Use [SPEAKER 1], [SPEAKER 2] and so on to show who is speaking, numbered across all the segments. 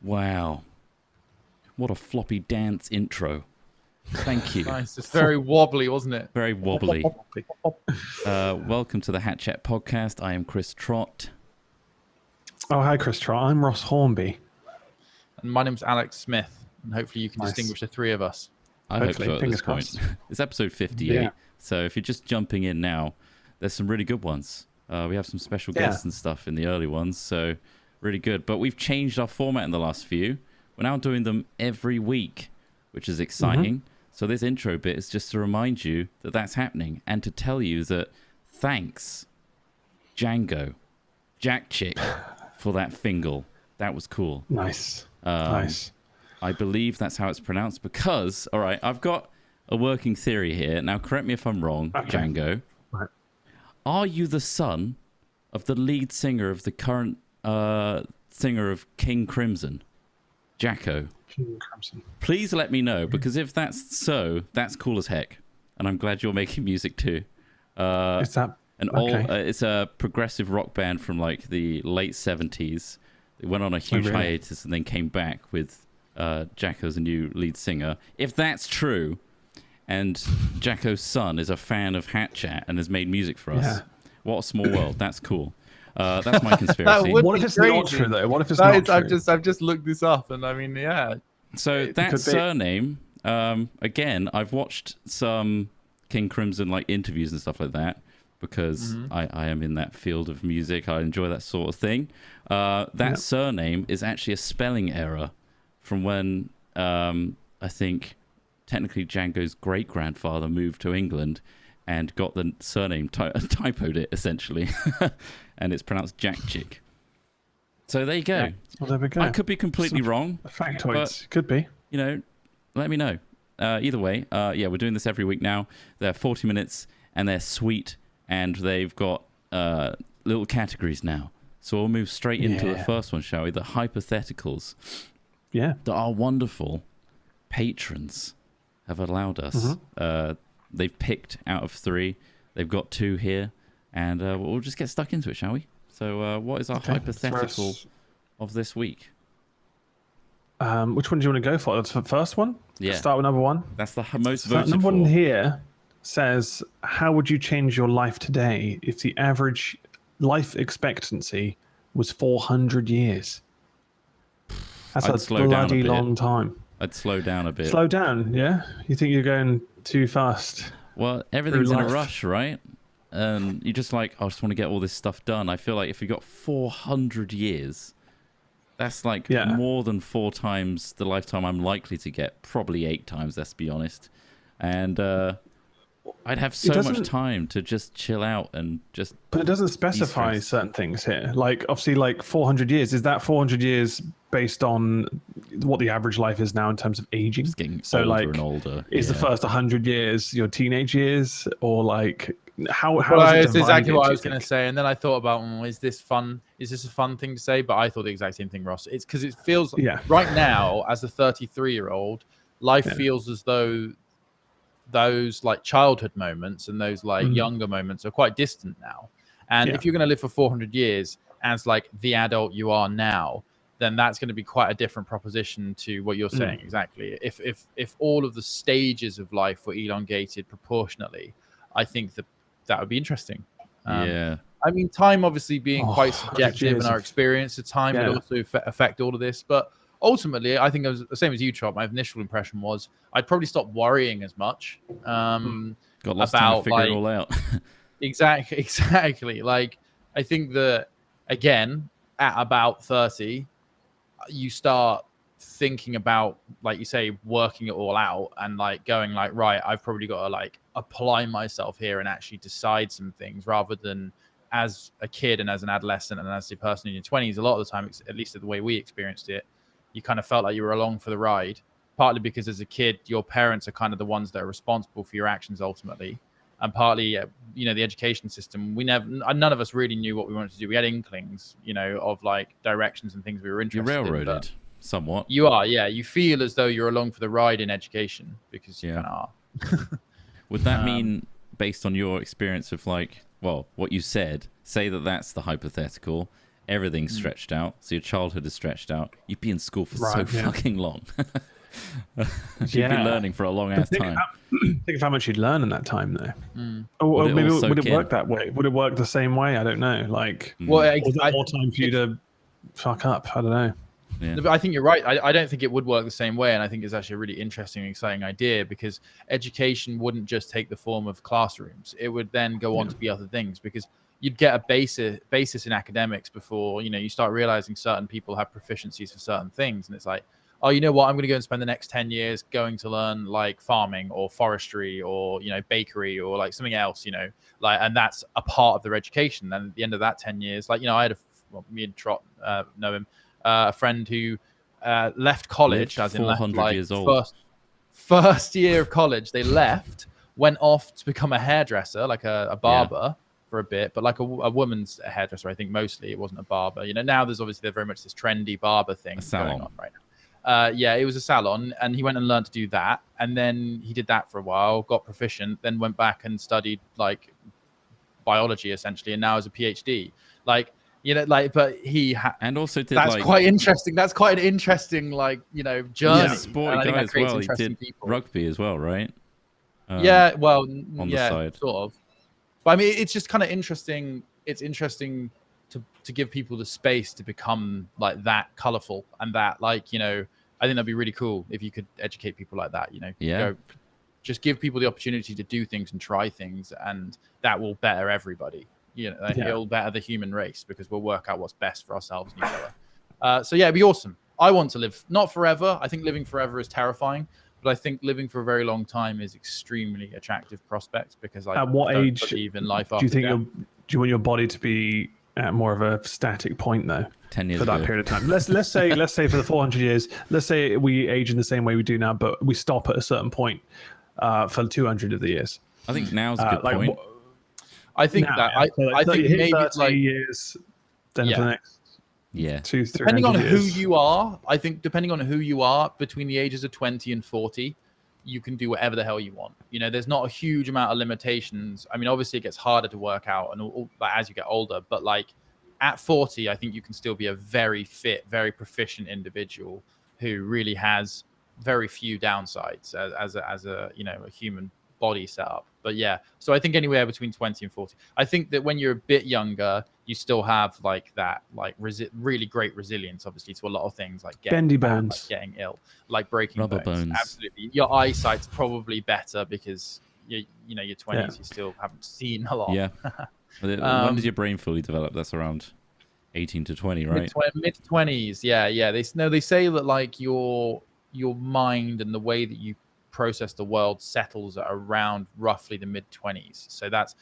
[SPEAKER 1] Wow. What a floppy dance intro. Thank you.
[SPEAKER 2] Nice. It's very wobbly, wasn't it?
[SPEAKER 1] Very wobbly. Welcome to the Hat Chat podcast. I am Chris Trott.
[SPEAKER 3] Oh, hi, Chris Trott. I'm Ross Hornby.
[SPEAKER 2] And my name's Alex Smith. And hopefully you can
[SPEAKER 3] Nice.
[SPEAKER 2] distinguish the three of us.
[SPEAKER 1] I
[SPEAKER 3] Hopefully,
[SPEAKER 1] hope so at this
[SPEAKER 3] fingers
[SPEAKER 1] point. It's episode 58.
[SPEAKER 3] Yeah.
[SPEAKER 1] So if you're just jumping in now, there's some really good ones. We have some special guests and stuff in the early ones. So really good. But we've changed our format in the last few. We're now doing them every week, which is exciting. Mm-hmm. So this intro bit is just to remind you that that's happening and to tell you that thanks, Django, Jack Chick, for that fingal. That was cool.
[SPEAKER 3] Nice. Nice.
[SPEAKER 1] I believe that's how it's pronounced because, all right, I've got a working theory here. Now, correct me if I'm wrong, okay. Django.
[SPEAKER 3] Right.
[SPEAKER 1] Are you the son of the lead singer of the current singer of King Crimson, Jacko?
[SPEAKER 3] King Crimson.
[SPEAKER 1] Please let me know, because if that's so, that's cool as heck. And I'm glad you're making music too.
[SPEAKER 3] Is that
[SPEAKER 1] it's a progressive rock band from like the late 70s. It went on a huge hiatus and then came back with Jacko as a new lead singer. If that's true, and Jacko's son is a fan of Hat Chat and has made music for us, what a small world. That's cool. That's my conspiracy.
[SPEAKER 3] What if it's not true, though? What if it's not true?
[SPEAKER 2] I've just looked this up, and I mean, yeah.
[SPEAKER 1] So that surname, again, I've watched some King Crimson like interviews and stuff like that because I am in that field of music. I enjoy that sort of thing. That surname is actually a spelling error from when I think technically Django's great-grandfather moved to England and got the surname, typoed it essentially, and it's pronounced Jack Chick. So there you go.
[SPEAKER 3] Yeah. Well, there we go.
[SPEAKER 1] I could be completely wrong.
[SPEAKER 3] Factoids. Could be.
[SPEAKER 1] You know, let me know. Either way, we're doing this every week now. They're 40 minutes, and they're sweet, and they've got little categories now. So we'll move straight into the first one, shall we? The Hypotheticals.
[SPEAKER 3] Yeah.
[SPEAKER 1] That our wonderful patrons have allowed us. They've picked out of 3. They've got 2 here, and we'll just get stuck into it, shall we? So what is our hypothetical of this week?
[SPEAKER 3] Which one do you want to go for? That's the first one?
[SPEAKER 1] Yeah.
[SPEAKER 3] Start with number 1?
[SPEAKER 1] That's the most voted
[SPEAKER 3] number
[SPEAKER 1] for.
[SPEAKER 3] one here says, how would you change your life today if the average life expectancy was 400 years? That's a bloody long time.
[SPEAKER 1] I'd slow down a bit.
[SPEAKER 3] Slow down, yeah? You think you're going too fast?
[SPEAKER 1] Well, everything's in a rush, right? And you just like, I just want to get all this stuff done. I feel like if you got 400 years, that's like more than 4 times the lifetime I'm likely to get. Probably 8 times, let's be honest. And I'd have so much time to just chill out and just...
[SPEAKER 3] But it doesn't specify certain things here. Like, obviously, like 400 years. Is that 400 years based on what the average life is now in terms of aging?
[SPEAKER 1] It's getting older and older.
[SPEAKER 3] Is the first 100 years your teenage years? Or like, how
[SPEAKER 2] it's exactly what I was going to say. And then I thought about, is this fun? Is this a fun thing to say? But I thought the exact same thing, Ross. It's because it feels right now, as a 33-year-old, life feels as though those like childhood moments and those like younger moments are quite distant now. And if you're going to live for 400 years as like the adult you are now, then that's going to be quite a different proposition to what you're saying. Exactly. If all of the stages of life were elongated proportionately, I think that would be interesting. I mean, time obviously being quite subjective in our experience of time would also affect all of this, but ultimately, I think it was the same as you, Trott. My initial impression was I'd probably stop worrying as much.
[SPEAKER 1] Got lost time to figure it all out.
[SPEAKER 2] Exactly. Like, I think that, again, at about 30, you start thinking about, like you say, working it all out and like going like, right, I've probably got to like apply myself here and actually decide some things rather than as a kid and as an adolescent and as a person in your 20s. A lot of the time, at least the way we experienced it, you kind of felt like you were along for the ride, partly because as a kid, your parents are kind of the ones that are responsible for your actions ultimately. And partly, the education system, none of us really knew what we wanted to do. We had inklings, of like directions and things we were interested in.
[SPEAKER 1] You're railroaded somewhat.
[SPEAKER 2] You are, yeah. You feel as though you're along for the ride in education because you kind of are.
[SPEAKER 1] Would that mean, based on your experience of like, well, what you said, say that that's the hypothetical, everything's stretched out. So your childhood is stretched out. You'd be in school for so fucking long. You'd be learning for a long ass time.
[SPEAKER 3] Think of how much you'd learn in that time, though. Or maybe would it work that way? Would it work the same way? I don't know. Like, was there more time for you to fuck up? I don't know.
[SPEAKER 2] Yeah. I think you're right. I don't think it would work the same way, and I think it's actually a really interesting and exciting idea, because education wouldn't just take the form of classrooms. It would then go on to be other things, because you'd get a basis in academics before, you start realizing certain people have proficiencies for certain things, and it's like, oh, you know what? I'm going to go and spend the next 10 years going to learn like farming or forestry or, bakery or like something else, and that's a part of their education. And at the end of that 10 years, like, I had me and Trott know him, a friend who left college, as in
[SPEAKER 1] 400 years old.
[SPEAKER 2] First year of college, they left, went off to become a hairdresser, like a barber for a bit, but like a woman's hairdresser, I think mostly. It wasn't a barber. Now there's very much this trendy barber thing going on right now. It was a salon, and he went and learned to do that, and then he did that for a while, got proficient, then went back and studied like biology essentially, and now has a PhD. Like, but he
[SPEAKER 1] and also did
[SPEAKER 2] that's quite interesting. That's quite an interesting journey.
[SPEAKER 1] Yeah, sporty guy as well. He did rugby as well, right?
[SPEAKER 2] On the
[SPEAKER 1] side,
[SPEAKER 2] sort of. But I mean, it's just kind of interesting. It's interesting to give people the space to become like that colorful and that I think that'd be really cool if you could educate people like that. Just give people the opportunity to do things and try things, and that will better everybody. It'll better the human race, because we'll work out what's best for ourselves and each other. So it'd be awesome. I want to live not forever. I think living forever is terrifying, but I think living for a very long time is extremely attractive prospect, because I
[SPEAKER 3] at what age
[SPEAKER 2] believe in life.
[SPEAKER 3] Do you think do you want your body to be at more of a static point though?
[SPEAKER 1] 10 years
[SPEAKER 3] for that period of time. Let's say for the 400 years. Let's say we age in the same way we do now, but we stop at a certain point for 200 of the years.
[SPEAKER 1] I think now's a good point.
[SPEAKER 2] I think I think maybe
[SPEAKER 3] 30 like years, then for the next 2-3
[SPEAKER 2] depending on
[SPEAKER 3] years.
[SPEAKER 2] who you are. I think depending on who you are between the ages of 20 and 40, you can do whatever the hell you want. There's not a huge amount of limitations. I mean, obviously it gets harder to work out and as you get older, but like at 40, I think you can still be a very fit, very proficient individual who really has very few downsides as a human body setup. But so I think anywhere between 20 and 40. I think that when you're a bit younger, you still have like that, like really great resilience, obviously, to a lot of things, like
[SPEAKER 3] bendy bones,
[SPEAKER 2] like getting ill, like breaking
[SPEAKER 1] rubber bones.
[SPEAKER 2] Absolutely, your eyesight's probably better because your 20s, you still haven't seen a lot.
[SPEAKER 1] Yeah. When does your brain fully develop? That's around 18 to 20, right?
[SPEAKER 2] Mid 20s. Yeah. They say that like your mind and the way that you process the world settles at around roughly the mid 20s. So that's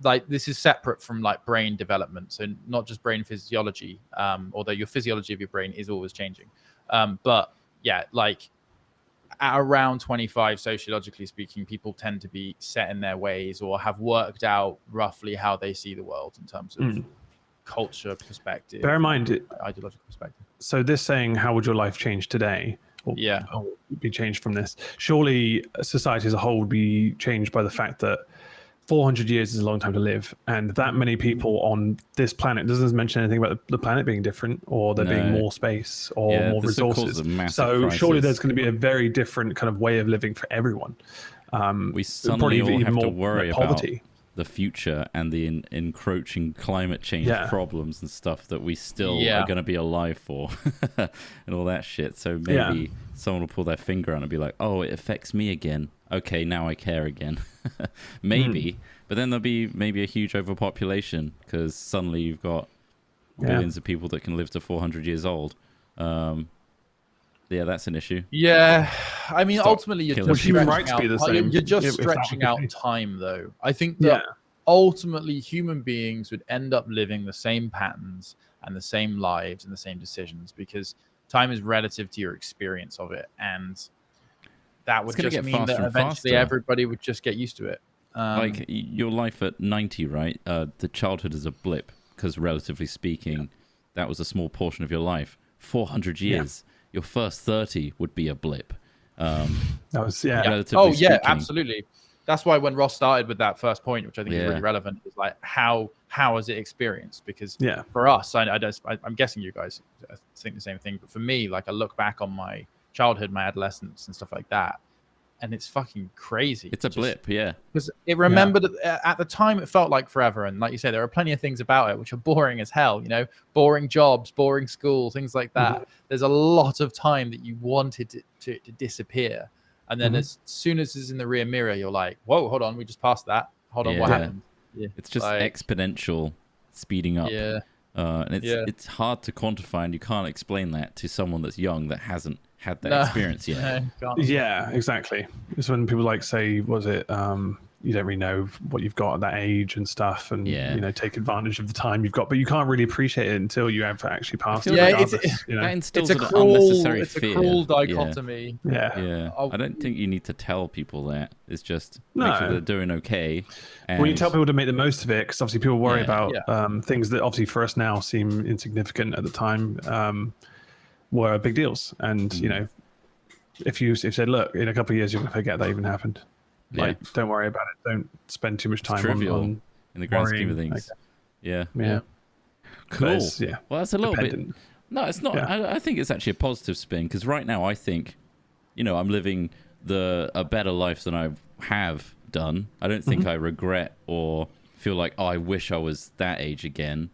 [SPEAKER 2] like, this is separate from like brain development, so not just brain physiology, although your physiology of your brain is always changing, but like at around 25, sociologically speaking, people tend to be set in their ways or have worked out roughly how they see the world in terms of culture perspective.
[SPEAKER 3] Bear in mind
[SPEAKER 2] ideological perspective.
[SPEAKER 3] So this saying, how would your life change today, or be changed from this? Surely society as a whole would be changed by the fact that 400 years is a long time to live, and that many people on this planet doesn't mention anything about the planet being different or there being more space or more resources. So crisis. Surely there's going to be a very different kind of way of living for everyone.
[SPEAKER 1] We suddenly all have to worry about
[SPEAKER 3] poverty,
[SPEAKER 1] the future and the encroaching climate change problems and stuff that we still are going to be alive for and all that shit. So maybe someone will pull their finger out and be like, oh, it affects me again. Okay, now I care again. Maybe. But then there'll be maybe a huge overpopulation because suddenly you've got billions of people that can live to 400 years old. That's an issue.
[SPEAKER 2] Yeah, I mean, ultimately, you're just
[SPEAKER 3] human rights be the same.
[SPEAKER 2] You're just stretching out time, though. I think that ultimately human beings would end up living the same patterns and the same lives and the same decisions because time is relative to your experience of it, and that would just mean that eventually everybody would just get used to it.
[SPEAKER 1] Like your life at 90, right? The childhood is a blip because, relatively speaking, that was a small portion of your life. 400 years. Your first 30 would be a blip.
[SPEAKER 2] Relatively speaking. Absolutely. that's why when Ross started with that first point, which I think is really relevant, is like how has it experienced? Because for us, I'm guessing you guys think the same thing, but for me, like I look back on my childhood, my adolescence, and stuff like that, and it's fucking crazy.
[SPEAKER 1] It's a blip,
[SPEAKER 2] because it remembered at the time it felt like forever, and like you said, there are plenty of things about it which are boring as hell. You know, boring jobs, boring school, things like that. There's a lot of time that you wanted to disappear. And then as soon as it's in the rear mirror, you're like, whoa, hold on, we just passed that. Hold on, what happened?
[SPEAKER 1] It's just like, exponential speeding up. And it's hard to quantify, and you can't explain that to someone that's young that hasn't had that experience yet.
[SPEAKER 3] Yeah, exactly. It's when people like say, was it, you don't really know what you've got at that age and stuff, and you know, take advantage of the time you've got, but you can't really appreciate it until you have actually passed it.
[SPEAKER 1] That instills an unnecessary fear.
[SPEAKER 2] It's a cruel dichotomy.
[SPEAKER 1] I don't think you need to tell people that. It's just make sure they're doing okay. And
[SPEAKER 3] well, you tell people to make the most of it, because obviously people worry about things that obviously for us now seem insignificant at the time were big deals. And you know, if you said, look, in a couple of years you're going to forget that even happened. Like, don't worry about it. Don't spend too much time on
[SPEAKER 1] in the grand scheme of things.
[SPEAKER 3] Yeah.
[SPEAKER 1] Cool. Well, that's a little bit. No, it's not. I think it's actually a positive spin, because right now I think, you know, I'm living a better life than I have done. I don't think I regret or feel like, oh, I wish I was that age again.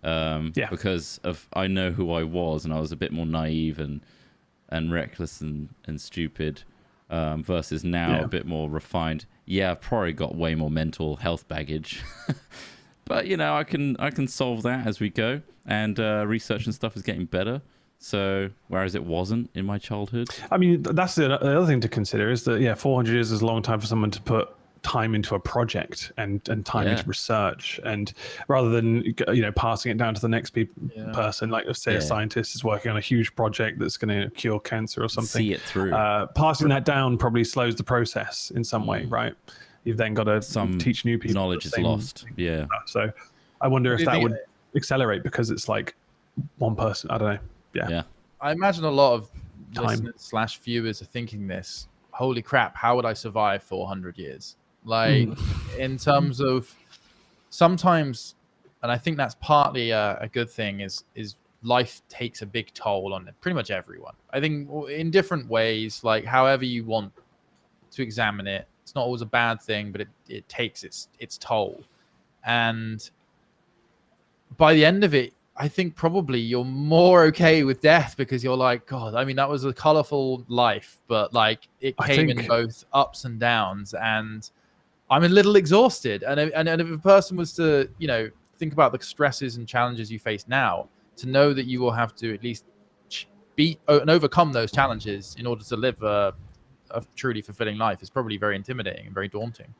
[SPEAKER 1] Because I know who I was, and I was a bit more naive and reckless and stupid. Versus now a bit more refined. I've probably got way more mental health baggage, but you know, I can solve that as we go, and research and stuff is getting better. So whereas it wasn't in my childhood. I mean,
[SPEAKER 3] that's the other thing to consider, is that 400 years is a long time for someone to put time into a project and time into research, and rather than, you know, passing it down to the next person, like say a scientist is working on a huge project that's going to cure cancer or something,
[SPEAKER 1] see it through,
[SPEAKER 3] passing that down probably slows the process in some way, right? You've then got to teach new people.
[SPEAKER 1] Knowledge is lost.
[SPEAKER 3] So I wonder if that would accelerate, because it's like one person. I don't know.
[SPEAKER 2] I imagine a lot of listeners / viewers are thinking this: holy crap, how would I survive 400 years? Like, in terms of sometimes, and I think that's partly a good thing, is life takes a big toll on pretty much everyone. I think in different ways, like however you want to examine it, it's not always a bad thing, but it takes its toll. And by the end of it, I think probably you're more okay with death, because you're like, God, I mean, that was a colorful life, but like it came in both ups and downs, and I'm a little exhausted. And if a person was to, you know, think about the stresses and challenges you face now, to know that you will have to at least beat and overcome those challenges in order to live a truly fulfilling life is probably very intimidating and very daunting.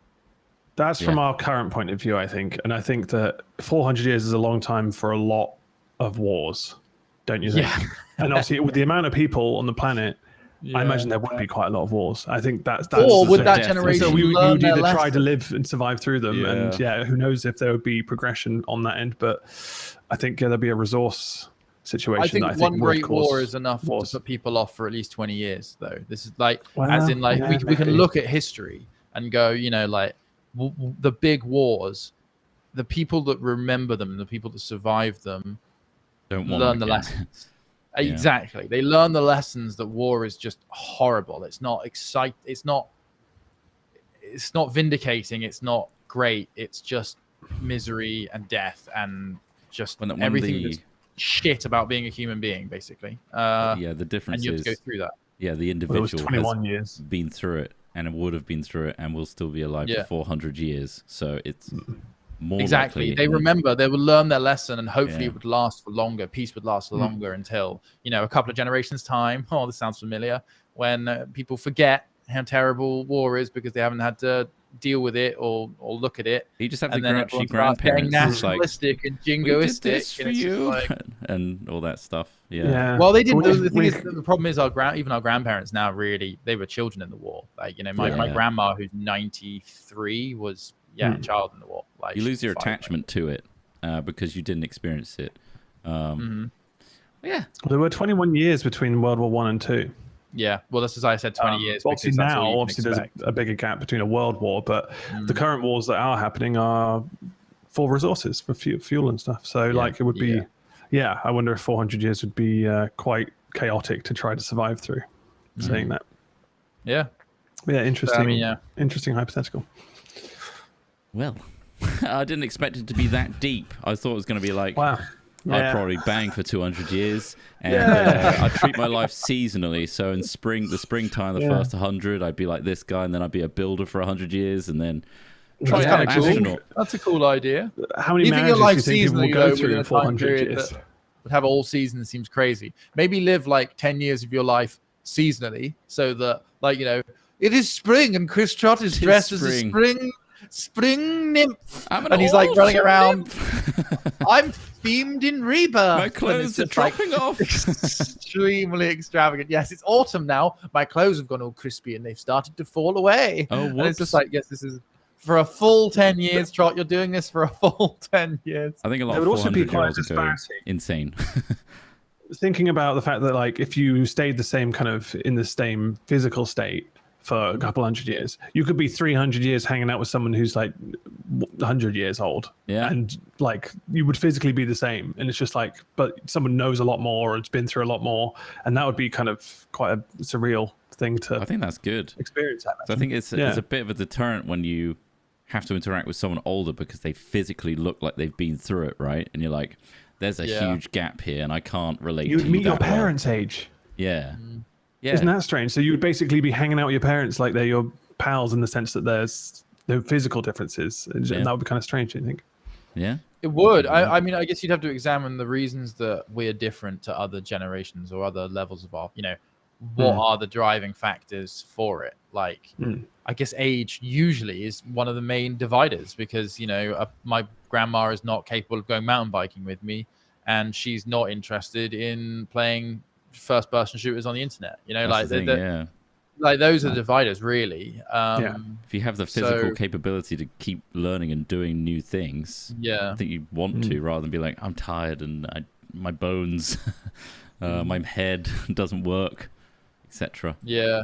[SPEAKER 3] That's from our current point of view, I think. And I think that 400 years is a long time for a lot of wars, don't you think? And obviously with the amount of people on the planet, I imagine there would be quite a lot of wars. I think that's
[SPEAKER 2] or would that generation
[SPEAKER 3] so we would either try to live and survive through them, and who knows if there would be progression on that end. But I think there'll be a resource situation.
[SPEAKER 2] I think one great war is enough to put people off for at least 20 years, though. This is like, as in, like, we can look at history and go, you know, like the big wars, the people that remember them, the people that survive them,
[SPEAKER 1] don't
[SPEAKER 2] learn the lessons. Exactly. They learn the lessons that war is just horrible. It's not exciting. It's not vindicating. It's not great. It's just misery and death and just everything that's shit about being a human being, basically.
[SPEAKER 1] The difference
[SPEAKER 2] and you have
[SPEAKER 1] is
[SPEAKER 2] to go through that.
[SPEAKER 1] The individual
[SPEAKER 3] has 21 years
[SPEAKER 1] been through it, and it would have been through it, and will still be alive for 400 years. So it's more likely.
[SPEAKER 2] They remember, they will learn their lesson, and hopefully it would last for longer. Peace would last for longer until, you know, a couple of generations time. Oh, this sounds familiar. When people forget how terrible war is because they haven't had to deal with it or look at it.
[SPEAKER 1] You just have the grouchy grandparents
[SPEAKER 2] nationalistic and jingoistic.
[SPEAKER 1] We did this for you, and all that stuff.
[SPEAKER 2] Well, they didn't. The thing is, the problem is even our grandparents now, really, they were children in the war. Like, you know, my grandma, who's 93, was a child in the war. Like,
[SPEAKER 1] you lose your attachment to it because you didn't experience it.
[SPEAKER 3] There were 21 years between World War I and II.
[SPEAKER 2] Yeah, well, that's as I said, 20 years.
[SPEAKER 3] Obviously now, there's a bigger gap between a world war, but the current wars that are happening are for resources, for fuel and stuff. So like it would be, I wonder if 400 years would be quite chaotic to try to survive through. Saying that.
[SPEAKER 2] Yeah.
[SPEAKER 3] Yeah, interesting. Interesting hypothetical.
[SPEAKER 1] Well, I didn't expect it to be that deep. I thought it was going to be like,
[SPEAKER 3] wow.
[SPEAKER 1] I'd probably bang for 200 years, and I'd treat my life seasonally. So in springtime, the first 100, I'd be like this guy, and then I'd be a builder for 100 years, and then
[SPEAKER 2] try to be an astronaut. That's a cool idea.
[SPEAKER 3] How many marriages do you think people will go through in 400 years?
[SPEAKER 2] Would have all seasons seems crazy. Maybe live like 10 years of your life seasonally, so that it is spring, and Chris Trott is dressed as a spring nymph, and he's like running around. I'm themed in rebirth. My
[SPEAKER 1] clothes are dropping off.
[SPEAKER 2] Extremely extravagant. Yes, it's autumn now. My clothes have gone all crispy and they've started to fall away.
[SPEAKER 1] Oh, whoops.
[SPEAKER 2] And it's just like, yes, this is for a full 10 years, Trott. You're doing this for a full 10 years.
[SPEAKER 1] I think a lot of 400-year-olds are going insane.
[SPEAKER 3] Thinking about the fact that like if you stayed the same kind of in the same physical state for a couple 100 years, you could be 300 years hanging out with someone who's like 100 years old, and like you would physically be the same, and it's just like, but someone knows a lot more or it's been through a lot more, and that would be kind of quite a surreal thing to.
[SPEAKER 1] I think that's good
[SPEAKER 3] experience.
[SPEAKER 1] So I think it's a bit of a deterrent when you have to interact with someone older because they physically look like they've been through it, right? And you're like, there's a huge gap here, and I can't relate.
[SPEAKER 3] You would meet your parents' age.
[SPEAKER 1] Yeah. Yeah.
[SPEAKER 3] Isn't that strange? So you would basically be hanging out with your parents like they're your pals in the sense that there's no physical differences. And that would be kind of strange, I think.
[SPEAKER 1] Yeah.
[SPEAKER 2] It would. I mean, I guess you'd have to examine the reasons that we're different to other generations or other levels of our, what are the driving factors for it? Like, I guess age usually is one of the main dividers because, my grandma is not capable of going mountain biking with me, and she's not interested in playing first-person shooters on the internet. Like those are dividers, really.
[SPEAKER 1] If you have the physical capability to keep learning and doing new things, I think you want to, rather than be like, I'm tired and my bones, my head doesn't work, etc.
[SPEAKER 2] Yeah.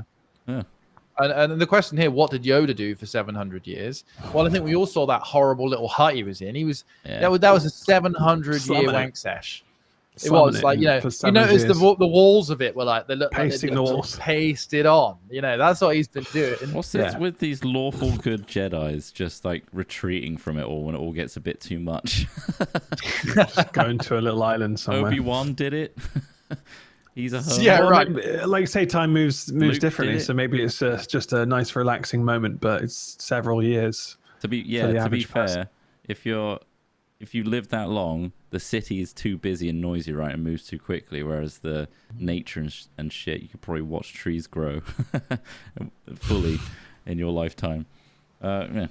[SPEAKER 2] And the question here, what did Yoda do for 700 years? Well, I think we all saw that horrible little hut he was in. He was that was a 700-year wank sesh. It was like, you notice the walls of it were like they look pasted on. That's what he's been doing.
[SPEAKER 1] What's this with these lawful good Jedis just like retreating from it all when it all gets a bit too much?
[SPEAKER 3] Going to a little island somewhere.
[SPEAKER 1] Obi-Wan did it. He's a hermit.
[SPEAKER 3] Yeah, right. Like say, time moves differently, so maybe it's just a nice relaxing moment, but it's several years.
[SPEAKER 1] To be fair, if you live that long, the city is too busy and noisy, right, and moves too quickly. Whereas the nature and shit, you could probably watch trees grow fully in your lifetime. Too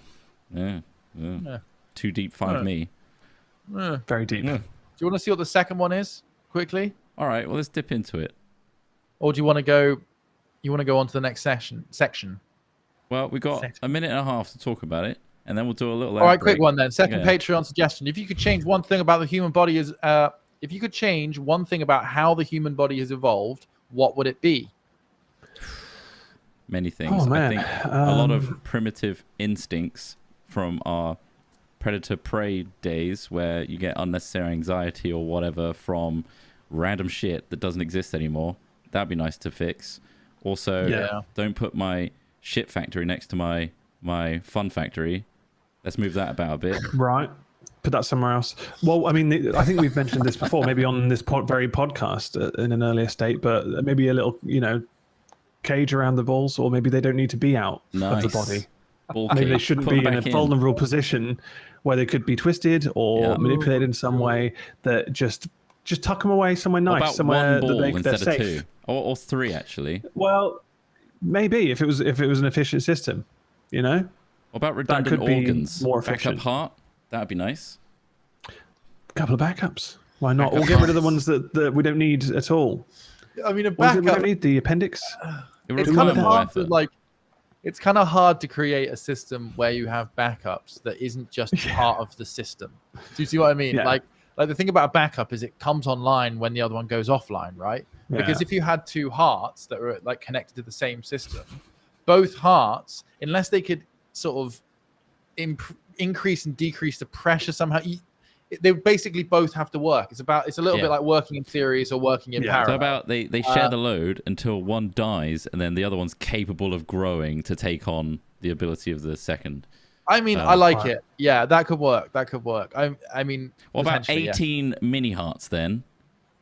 [SPEAKER 1] deep, find me.
[SPEAKER 3] Very deep.
[SPEAKER 2] Do you want to see what the second one is quickly?
[SPEAKER 1] All right, well, let's dip into it.
[SPEAKER 2] Or do you want to go? You want to go on to the next section?
[SPEAKER 1] Well, we got a minute and a half to talk about it, and then we'll do a little.
[SPEAKER 2] All right, quick one then. Second Patreon suggestion: if you could change one thing about the human body, if you could change one thing about how the human body has evolved, what would it be?
[SPEAKER 1] Many things. Oh, man. I think a lot of primitive instincts from our predator-prey days, where you get unnecessary anxiety or whatever from random shit that doesn't exist anymore. That'd be nice to fix. Also, don't put my shit factory next to my fun factory. Let's move that about a bit.
[SPEAKER 3] Right. Put that somewhere else. Well, I mean, I think we've mentioned this before, maybe on this very podcast in an earlier state, but maybe a little, cage around the balls, or maybe they don't need to be out of the body. Maybe they shouldn't be in a vulnerable position where they could be twisted or manipulated in some way. That just tuck them away somewhere nice, somewhere that they're safe.
[SPEAKER 1] Of 2 or 3 actually.
[SPEAKER 3] Well, maybe if it was an efficient system,
[SPEAKER 1] What about redundant organs?
[SPEAKER 3] More efficient.
[SPEAKER 1] Backup heart, that'd be nice.
[SPEAKER 3] A couple of backups. Why not? Or get rid of the ones that we don't need at all.
[SPEAKER 2] I mean, a backup.
[SPEAKER 3] We don't need the appendix.
[SPEAKER 2] It's kind of hard to It's kind of hard to create a system where you have backups that isn't just part of the system. Do you see what I mean?
[SPEAKER 3] Yeah.
[SPEAKER 2] like the thing about a backup is it comes online when the other one goes offline, right?
[SPEAKER 3] Yeah.
[SPEAKER 2] Because if you had two hearts that were like connected to the same system, both hearts, unless they could sort of increase and decrease the pressure somehow, they basically both have to work. It's a little bit like working in series or working in parallel.
[SPEAKER 1] So about they share the load until one dies, and then the other one's capable of growing to take on the ability of the second.
[SPEAKER 2] I mean, I like it. Yeah, that could work. I mean,
[SPEAKER 1] what about 18 mini hearts then?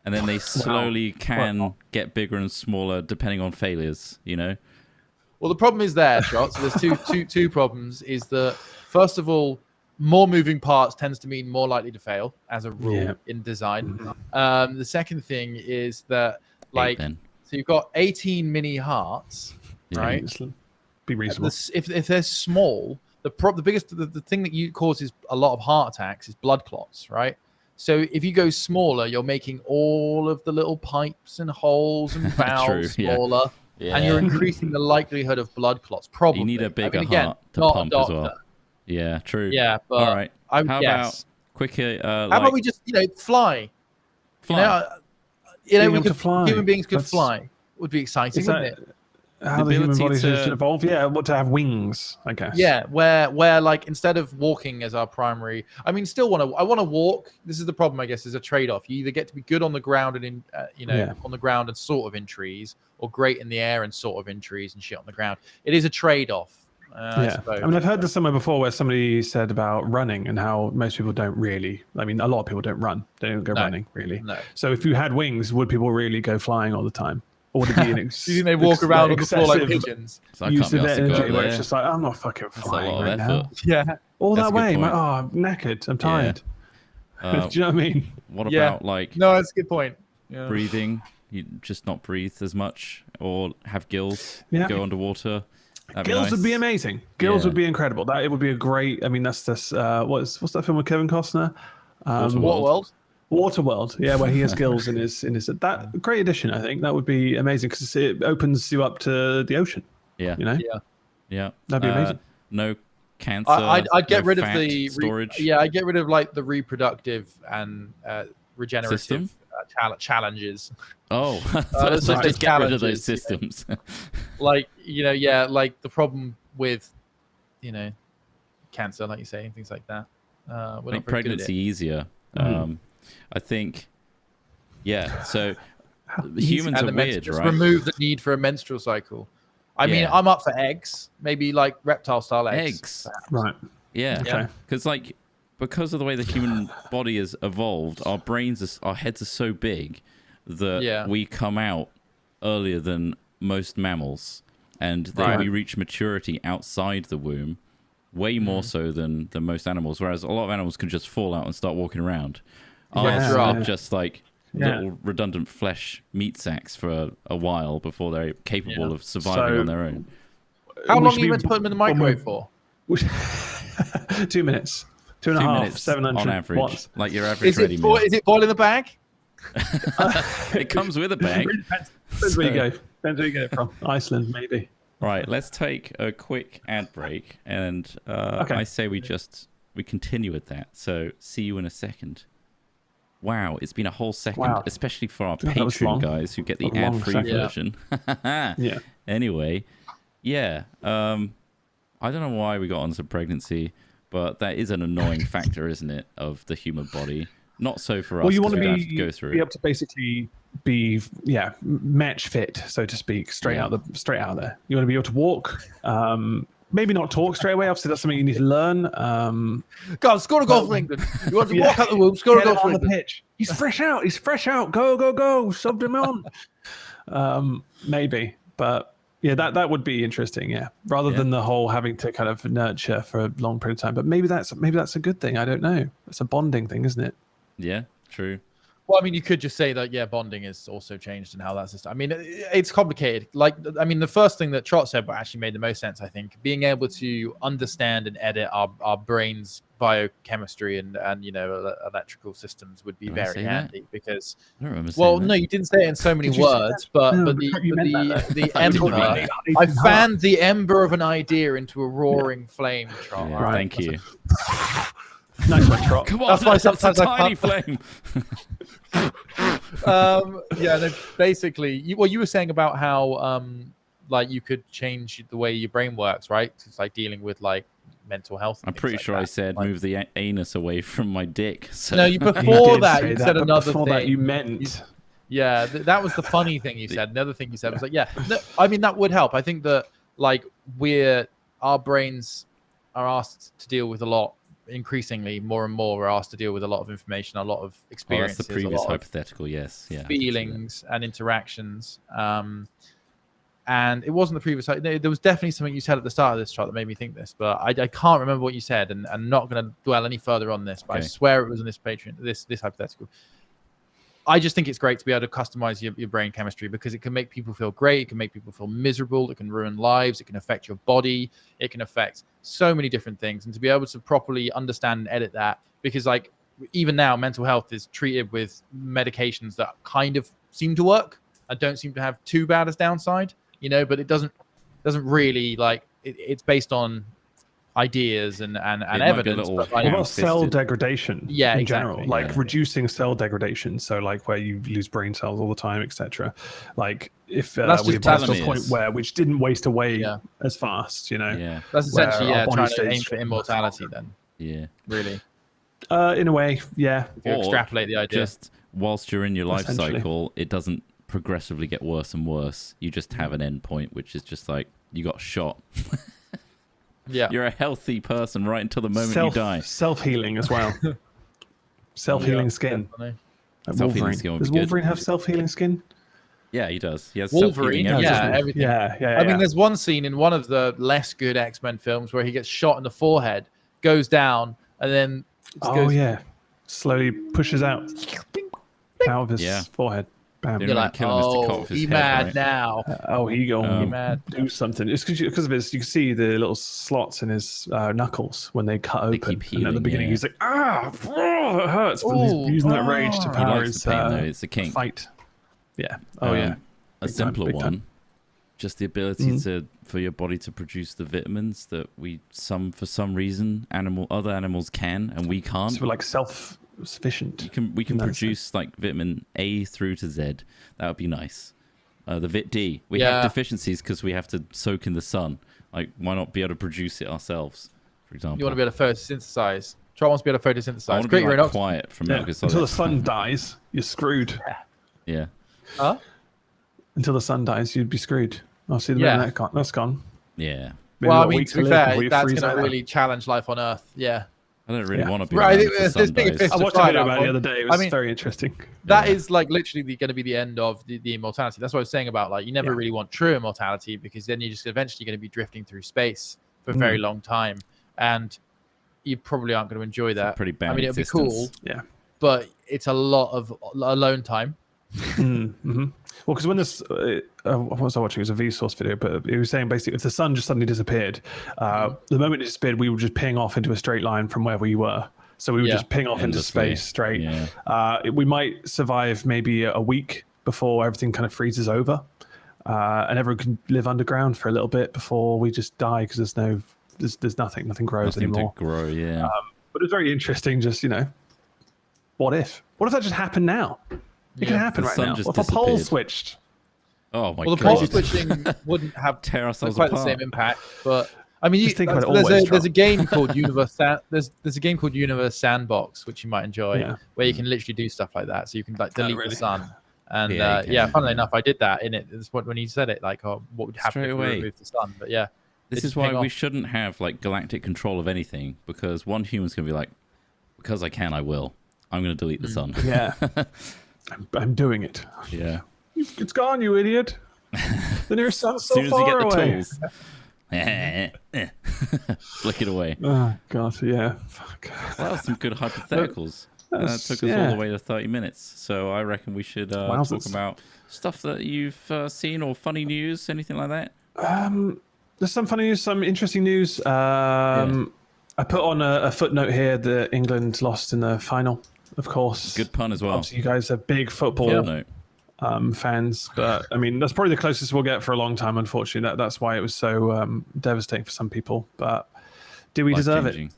[SPEAKER 1] And then they slowly can get bigger and smaller depending on failures, you know?
[SPEAKER 2] Well, the problem is there, Trott. So there's two problems. Is that, first of all, more moving parts tends to mean more likely to fail as a rule in design. The second thing is that, like, so you've got 18 mini hearts, right?
[SPEAKER 3] Be reasonable.
[SPEAKER 2] If they're small, the thing that causes a lot of heart attacks is blood clots, right? So if you go smaller, you're making all of the little pipes and holes and valves smaller, and you're increasing the likelihood of blood clots. Probably
[SPEAKER 1] you need a bigger heart to pump as well. Yeah, true.
[SPEAKER 2] Yeah, but
[SPEAKER 1] all right. How about quicker?
[SPEAKER 2] How about we just fly? Human beings could fly. Would be exciting, wouldn't it?
[SPEAKER 3] How the human body should evolve, to have wings, I guess.
[SPEAKER 2] Yeah, where like instead of walking as our primary, I mean, I want to walk. This is the problem, I guess, is a trade-off. You either get to be good on the ground and on the ground and sort of in trees, or great in the air and sort of in trees and shit on the ground. It is a trade-off. I mean,
[SPEAKER 3] I've heard this somewhere before where somebody said about running and how most people don't really. I mean, a lot of people don't run. They don't go running really.
[SPEAKER 2] No.
[SPEAKER 3] So if you had wings, would people really go flying all the time? Or would it be
[SPEAKER 2] you think they walk around on the floor like pigeons?
[SPEAKER 3] Use of energy where it's just like, I'm not fucking flying right now.
[SPEAKER 2] Yeah.
[SPEAKER 3] All that way. I'm like, I'm knackered. I'm tired. Do you know what I mean?
[SPEAKER 1] What about like...
[SPEAKER 2] No, that's a good point. Yeah.
[SPEAKER 1] Breathing? You just not breathe as much? Or have gills? Go underwater?
[SPEAKER 3] Gills would be amazing. Gills would be incredible. It would be a great... I mean, that's this... what's that film with Kevin Costner?
[SPEAKER 2] Waterworld?
[SPEAKER 3] Waterworld, where he has gills in his that great addition. I think that would be amazing because it opens you up to the ocean.
[SPEAKER 1] Yeah,
[SPEAKER 3] that'd be amazing.
[SPEAKER 1] No cancer.
[SPEAKER 2] I'd get rid of the
[SPEAKER 1] storage.
[SPEAKER 2] I'd get rid of like the reproductive and regenerative challenges.
[SPEAKER 1] Oh, so just get rid of those systems.
[SPEAKER 2] Like like the problem with cancer, like you say, and things like that.
[SPEAKER 1] Make pregnancy easier. I think, so humans are weird,
[SPEAKER 2] just
[SPEAKER 1] right?
[SPEAKER 2] Remove the need for a menstrual cycle. I mean, I'm up for eggs, maybe like reptile-style eggs.
[SPEAKER 3] Right.
[SPEAKER 1] Yeah. Because of the way the human body has evolved, our heads are so big that we come out earlier than most mammals, and we reach maturity outside the womb, way more so than most animals. Whereas a lot of animals can just fall out and start walking around. Ours are just like little redundant flesh meat sacks for a while before they're capable of surviving on their own.
[SPEAKER 2] How long are you meant to put them in the microwave for?
[SPEAKER 3] 2 minutes. 2.5, 700
[SPEAKER 1] on average,
[SPEAKER 3] watts.
[SPEAKER 1] Like your average ready meal.
[SPEAKER 2] Is it boil in the bag?
[SPEAKER 1] It comes with a bag.
[SPEAKER 3] Depends where you go. Depends where you get it from. Iceland, maybe.
[SPEAKER 1] Right, let's take a quick ad break, and I say we continue with that. So see you in a second. Wow, it's been a whole second, especially for our Patreon guys who get the ad-free version. Anyway, I don't know why we got onto pregnancy, but that is an annoying factor, isn't it, of the human body? Not so for us.
[SPEAKER 3] Well, you want to
[SPEAKER 1] go through
[SPEAKER 3] be able to basically be match fit, so to speak, straight out there. You want to be able to walk. Maybe not talk straight away. Obviously, that's something you need to learn.
[SPEAKER 2] Go on, score a goal for England. You want to walk out the womb, score a goal for England.
[SPEAKER 3] The pitch. He's fresh out. Go. Subbed him on. Maybe, but that would be interesting. Yeah, rather than the whole having to kind of nurture for a long period of time. But maybe that's a good thing. I don't know. It's a bonding thing, isn't it?
[SPEAKER 1] Yeah, true.
[SPEAKER 2] Well, I mean, you could just say that, bonding is also changed in how that's system. I mean, it's complicated. Like, I mean, the first thing that Trott said, but actually made the most sense, I think, being able to understand and edit our brain's biochemistry and electrical systems would be very handy because, no, you didn't say it in so many words, but the ember, I fanned the ember of an idea into a roaring flame, Trott.
[SPEAKER 1] Yeah, thank you.
[SPEAKER 3] Nice one, Trott.
[SPEAKER 1] Come on,
[SPEAKER 2] That's why
[SPEAKER 1] that's a
[SPEAKER 2] sometimes I
[SPEAKER 1] tiny
[SPEAKER 2] can't-
[SPEAKER 1] flame.
[SPEAKER 2] Yeah, no, basically, you were saying about how like you could change the way your brain works, right? It's like dealing with like mental health.
[SPEAKER 1] I'm pretty sure I said move the anus away from my dick. So.
[SPEAKER 2] No, before that you said another
[SPEAKER 3] before
[SPEAKER 2] thing.
[SPEAKER 3] That you meant.
[SPEAKER 2] Yeah, that was the funny thing you said. The other thing you said was like, yeah, no, I mean that would help. I think that like our brains are asked to deal with a lot. Increasingly, more and more, we're asked to deal with a lot of information, a lot of experiences,
[SPEAKER 1] that's the previous hypothetical. Yes, yeah.
[SPEAKER 2] Feelings and interactions. And it wasn't the previous. There was definitely something you said at the start of this chart that made me think this, but I can't remember what you said, and I'm not going to dwell any further on this. But okay. I swear it was in this Patreon, this hypothetical. I just think it's great to be able to customize your brain chemistry because it can make people feel great. It can make people feel miserable. It can ruin lives. It can affect your body. It can affect so many different things. And to be able to properly understand and edit that, because like even now, mental health is treated with medications that kind of seem to work and don't seem to have too bad as downside, but it doesn't really like it's based on ideas and evidence.
[SPEAKER 3] But cell degradation in general, like reducing cell degradation. So like where you lose brain cells all the time, etc. Like if we passed to a point where which didn't waste away as fast,
[SPEAKER 1] Yeah.
[SPEAKER 2] That's essentially trying to aim for immortality then.
[SPEAKER 1] Yeah.
[SPEAKER 2] Really.
[SPEAKER 3] In a way, yeah.
[SPEAKER 2] If you extrapolate the idea.
[SPEAKER 1] Just whilst you're in your life cycle, it doesn't progressively get worse and worse. You just have an end point, which is just like you got shot.
[SPEAKER 2] Yeah,
[SPEAKER 1] you're a healthy person right until the moment you die.
[SPEAKER 3] Self-healing as well. Self-healing skin. Wolverine. Does Wolverine have self-healing skin?
[SPEAKER 1] Yeah, he does. He has
[SPEAKER 2] Wolverine.
[SPEAKER 1] self-healing
[SPEAKER 2] Everything.
[SPEAKER 3] Yeah.
[SPEAKER 2] I mean, there's one scene in one of the less good X-Men films where he gets shot in the forehead, goes down, and then
[SPEAKER 3] slowly pushes out of his forehead. Bam.
[SPEAKER 2] You're like, he mad right? now.
[SPEAKER 3] He gonna do something. It's because of his. You can see the little slots in his knuckles when they cut open. And at the beginning, he's like, it hurts. But he's using that rage to power his
[SPEAKER 1] pain, though. It's a kink.
[SPEAKER 3] Fight. Yeah.
[SPEAKER 1] A simpler one. Just the ability for your body to produce the vitamins that for some reason other animals can and we can't.
[SPEAKER 3] So we're like self-sufficient.
[SPEAKER 1] We can produce like vitamin A through to Z. That would be nice. The Vit D. We have deficiencies because we have to soak in the sun. Like, why not be able to produce it ourselves? For example,
[SPEAKER 2] you want to be able to photosynthesize. Trott wants to be able to photosynthesize.
[SPEAKER 1] I want to be quiet from Metal Gear Solid.
[SPEAKER 3] Until the sun dies, you're screwed.
[SPEAKER 1] Yeah.
[SPEAKER 2] Huh?
[SPEAKER 3] Until the sun dies, you'd be screwed. I'll see the moon. That's gone.
[SPEAKER 1] Yeah.
[SPEAKER 3] Maybe
[SPEAKER 2] well, I mean, to be fair, that's going to really challenge life on Earth. Yeah.
[SPEAKER 1] I don't really want to be
[SPEAKER 2] right.
[SPEAKER 1] There's
[SPEAKER 3] I watched a video about it the other day. It was very interesting.
[SPEAKER 2] That is like literally going to be the end of the immortality. That's what I was saying about like you never really want true immortality because then you're just eventually going to be drifting through space for a very long time, and you probably aren't going to enjoy that.
[SPEAKER 1] Pretty bad.
[SPEAKER 2] I mean, it'll be cool.
[SPEAKER 3] Yeah.
[SPEAKER 2] But it's a lot of alone time.
[SPEAKER 3] Mm-hmm. Well, because when this, what was I watching? It was a Vsauce video, but it was saying basically if the sun just suddenly disappeared, the moment it disappeared, we would just ping off into a straight line from where we were. So we would just ping off into space straight. Yeah. We might survive maybe a week before everything kind of freezes over, and everyone can live underground for a little bit before we just die because there's nothing grows anymore.
[SPEAKER 1] To grow, yeah.
[SPEAKER 3] But it's very interesting. Just what if that just happened now? It can happen right now. If a pole switched.
[SPEAKER 1] Oh my god!
[SPEAKER 2] Well, the pole switching wouldn't have quite the same impact, but I mean,
[SPEAKER 3] think about it
[SPEAKER 2] there's a game called Universe. There's a game called Universe Sandbox, which you might enjoy, where you can literally do stuff like that. So you can like delete the sun, and funnily enough, I did that in it. It's when he said it, like, what would happen if we removed the sun? But yeah,
[SPEAKER 1] this is why we shouldn't have like galactic control of anything, because one human's gonna be like, because I can, I will. I'm gonna delete the sun.
[SPEAKER 3] Yeah. I'm doing it.
[SPEAKER 1] Yeah.
[SPEAKER 3] It's gone, you idiot. The nearest sun's so far away.
[SPEAKER 1] Flick it away.
[SPEAKER 3] Oh, God, yeah. Fuck.
[SPEAKER 1] Well, that was some good hypotheticals. That took us all the way to 30 minutes. So I reckon we should talk about stuff that you've seen or funny news, anything like that.
[SPEAKER 3] There's some funny news, some interesting news. I put on a footnote here that England lost in the final. Of course.
[SPEAKER 1] Good pun as well.
[SPEAKER 3] Obviously, you guys are big football fans, but I mean, that's probably the closest we'll get for a long time, unfortunately. That's why it was so devastating for some people. But do we deserve it?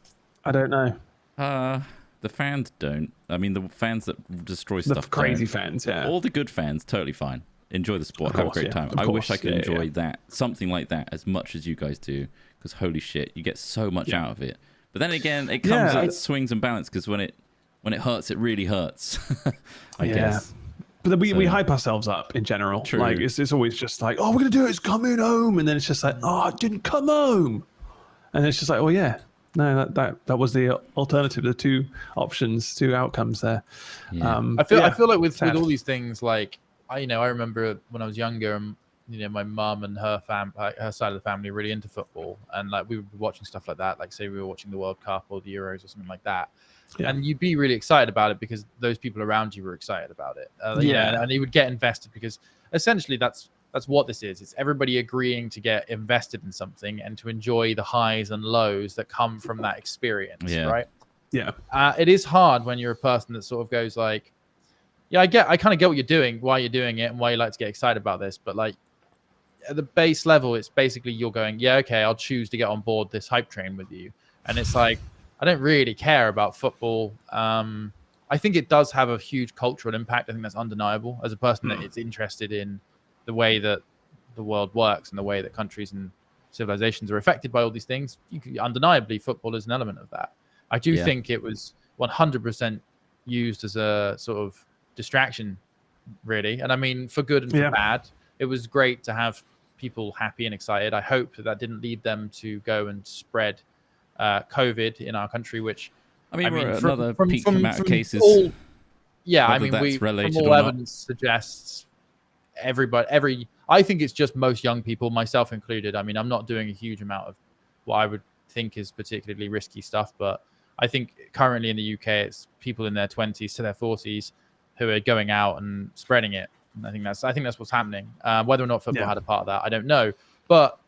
[SPEAKER 3] I don't know.
[SPEAKER 1] The fans don't. I mean, the fans that destroy stuff.
[SPEAKER 3] The crazy fans, yeah.
[SPEAKER 1] All the good fans, totally fine. Enjoy the sport, have a great time. I wish I could enjoy that, something like that, as much as you guys do. Because holy shit, you get so much out of it. But then again, it comes at swings and balance. Because when it hurts, it really hurts. I guess.
[SPEAKER 3] But we hype ourselves up in general.
[SPEAKER 1] True.
[SPEAKER 3] Like it's always just like, oh, we're gonna do it. It's coming home, and then it's just like, oh, it didn't come home, and it's just like, oh yeah. No, that was the alternative. The two options, two outcomes there.
[SPEAKER 1] Yeah.
[SPEAKER 2] I feel like with all these things, like I remember when I was younger, and my mum and her side of the family were really into football, and like we would be watching stuff like that. Like say we were watching the World Cup or the Euros or something like that, and you'd be really excited about it because those people around you were excited about it. And you would get invested because essentially that's what this is. It's everybody agreeing to get invested in something and to enjoy the highs and lows that come from that experience, right?
[SPEAKER 3] Yeah.
[SPEAKER 2] It is hard when you're a person that sort of goes like, I kind of get what you're doing, why you're doing it, and why you like to get excited about this. But like at the base level, it's basically you're going, yeah, okay, I'll choose to get on board this hype train with you. And it's like, I don't really care about football. I think it does have a huge cultural impact. I think that's undeniable. As a person that is interested in the way that the world works and the way that countries and civilizations are affected by all these things, undeniably football is an element of that. I do think it was 100% used as a sort of distraction, really. And I mean, for good and for bad, it was great to have people happy and excited. I hope that didn't lead them to go and spread COVID in our country, which
[SPEAKER 1] I mean we're
[SPEAKER 2] from,
[SPEAKER 1] another
[SPEAKER 2] from,
[SPEAKER 1] peak
[SPEAKER 2] from,
[SPEAKER 1] amount of cases.
[SPEAKER 2] From all evidence suggests I think it's just most young people, myself included. I mean, I'm not doing a huge amount of what I would think is particularly risky stuff, but I think currently in the UK, it's people in their 20s to their 40s who are going out and spreading it. And I think that's what's happening. Whether or not football had a part of that, I don't know. But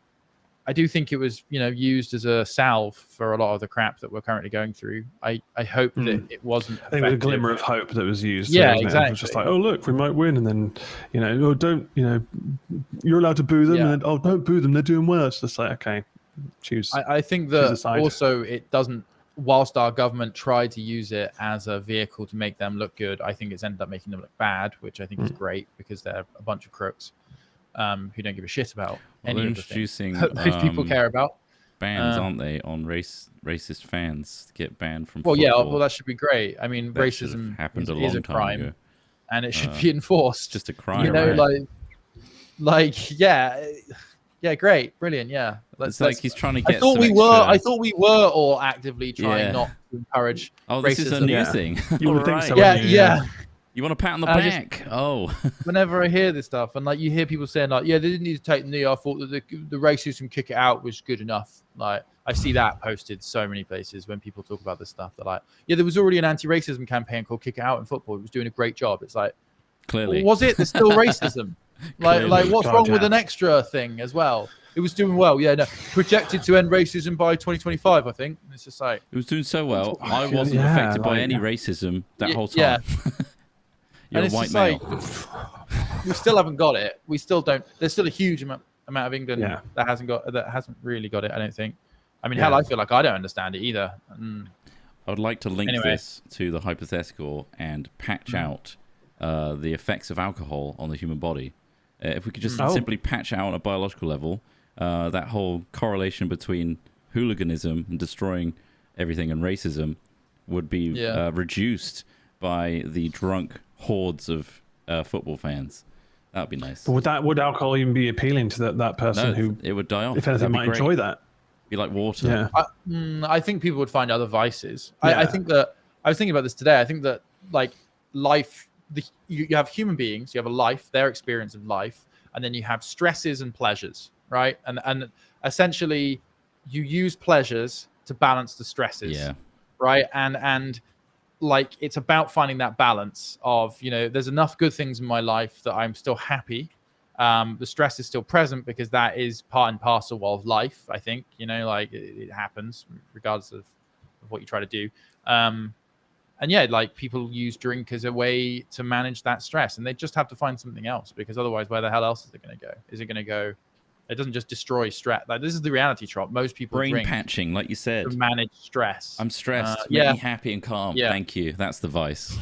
[SPEAKER 2] I do think it was, used as a salve for a lot of the crap that we're currently going through. I hope that it wasn't.
[SPEAKER 3] I think it was a glimmer of hope that was used.
[SPEAKER 2] Yeah, exactly.
[SPEAKER 3] It was just like, oh look, we might win, and then you're allowed to boo them, and then don't boo them, they're doing worse. It's like, okay, choose.
[SPEAKER 2] I think that also it doesn't. Whilst our government tried to use it as a vehicle to make them look good, I think it's ended up making them look bad, which I think is great because they're a bunch of crooks who don't give a shit about any of the things that those people care about.
[SPEAKER 1] Bans, aren't they, on racist fans get banned from football?
[SPEAKER 2] Well, that should be great. I mean, racism is a crime,
[SPEAKER 1] ago.
[SPEAKER 2] And it should be enforced.
[SPEAKER 1] Just a crime,
[SPEAKER 2] Yeah, great, brilliant. Yeah,
[SPEAKER 1] it's like he's trying to get.
[SPEAKER 2] I thought we were all actively trying not to encourage.
[SPEAKER 1] Oh, this is a new thing.
[SPEAKER 3] You would think so.
[SPEAKER 2] Yeah.
[SPEAKER 1] You want a pat on the back?
[SPEAKER 2] Whenever I hear this stuff, and like you hear people saying, like, they didn't need to take the knee. I thought that the racism kick it out was good enough. Like I see that posted so many places when people talk about this stuff. They're like, there was already an anti-racism campaign called "Kick It Out" in football. It was doing a great job. It's like,
[SPEAKER 1] clearly,
[SPEAKER 2] was it? There's still racism. Like what's wrong with an extra thing as well? It was doing well. Projected to end racism by 2025, I think. And it's just like
[SPEAKER 1] it was doing so well. I wasn't affected by any racism that whole time.
[SPEAKER 2] Yeah.
[SPEAKER 1] You're a white male.
[SPEAKER 2] We still haven't got it. We still don't. There's still a huge amount of England that hasn't really got it. I don't think. I mean, hell, I feel like I don't understand it either.
[SPEAKER 1] I would like to link this to the hypothetical and patch out the effects of alcohol on the human body. If we could just simply patch out on a biological level that whole correlation between hooliganism and destroying everything and racism would be reduced by the drunk hordes of football fans. That would be nice.
[SPEAKER 3] But would alcohol even be appealing to that person who
[SPEAKER 1] it would die off?
[SPEAKER 3] If anything, might enjoy that.
[SPEAKER 1] Be like water.
[SPEAKER 3] Yeah.
[SPEAKER 2] I think people would find other vices. I think that I was thinking about this today. I think that like life, you have human beings, you have a life, their experience of life, and then you have stresses and pleasures, right? And essentially, you use pleasures to balance the stresses, right? And like it's about finding that balance of there's enough good things in my life that I'm still happy. The stress is still present because that is part and parcel of life. I think like it happens regardless of what you try to do. And like people use drink as a way to manage that stress, and they just have to find something else because otherwise, where the hell else is it going to go? Is it going to go It doesn't just destroy stress. Like, this is the reality, Trott. Most people
[SPEAKER 1] brain
[SPEAKER 2] drink
[SPEAKER 1] patching, like you said,
[SPEAKER 2] to manage stress.
[SPEAKER 1] I'm stressed. Make me happy and calm.
[SPEAKER 2] Yeah.
[SPEAKER 1] Thank you. That's the vice.